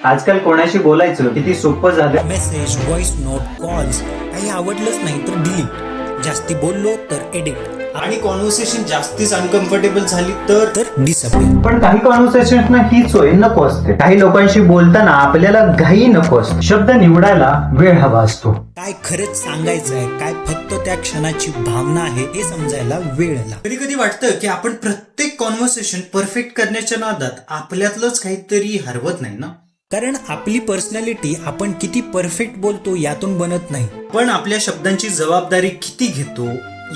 आजकाल कोणाशी बोलायचं किती सोपं झालं. मेसेज, व्हॉइस नोट, कॉल्स काही आवडलंच नाही तर डिलीट, जास्ती बोललो तर एडिट, आणि कॉन्व्हर्सेशन जास्तीच अनकम्फर्टेबल झाली तर डिसअपियर. पण काही कॉन्व्हर्सेशन हीच सोय नको असते. काही लोकांशी बोलताना आपल्याला घाई नको असते. शब्द निवडायला वेळ हवा असतो. काय खरंच सांगायचं आहे, काय फक्त त्या क्षणाची भावना आहे हे समजायला वेळ लागतो. कधी कधी वाटतं की आपण प्रत्येक कॉन्व्हर्सेशन परफेक्ट करण्याच्या नादात आपल्यातलंच काहीतरी हरवत नाही ना. कारण आपली पर्सनॅलिटी आपण किती परफेक्ट बोलतो यातून बनत नाही, पण आपल्या शब्दांची जबाबदारी किती घेतो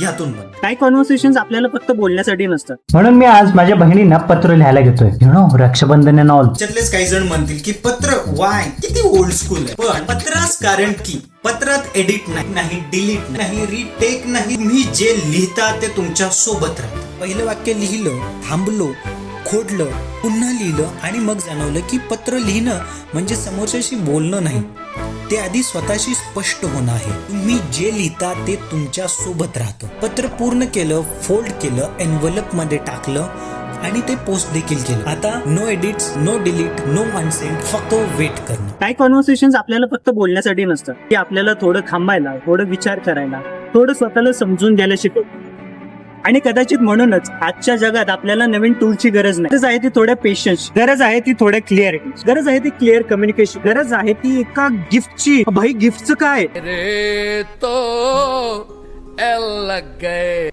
यातून बनतो. काही कॉन्व्हर्सेशन आपल्याला फक्त बोलण्यासाठी नसतात. म्हणून मी आज माझ्या बहिणींना पत्र लिहायला घेतोय. Rakshabandhan and all. त्याच्यातलेच काही जण म्हणतील की पत्र वाय किती ओल्ड स्कूल आहे. पण पत्राच कारण की पत्रात एडिट नाही, डिलीट नाही, रिटेक नाही. तुम्ही जे लिहिता ते तुमच्या सोबत राहतं. पहिलं वाक्य लिहिलं, थांबलो, खोडलं, पुन्हा लिहिलं आणि मग जाणवलं की पत्र लिहिणं म्हणजे समोरच्याशी बोलणं नाही, ते आधी स्वतःशी स्पष्ट होणं आहे. तुम्ही जे लिहिता ते तुमच्या सोबत राहतं. पत्र पूर्ण केलं, फोल्ड केलं, एनव्हलप मध्ये टाकलं आणि ते पोस्ट देखील केलं. आता no edits, no delete, no unsend, फक्त वेट करणं. काही कॉन्व्हर्सेशन आपल्याला फक्त बोलण्यासाठी नसतात. की आपल्याला थोडं थांबायला, थोडं विचार करायला, थोडं स्वतःला समजून घ्यायला शिकवतं. आणि कदाचित म्हणूनच आजच्या जगात आपल्याला नवीन टूलची गरज नाही. गरज आहे ती थोड्या पेशन्स, गरज आहे ती थोड्या क्लिअरिटी, गरज आहे ती क्लिअर कम्युनिकेशन, गरज आहे ती एका गिफ्टची. भाई गिफ्टचं काय? रे तो एल लग गए.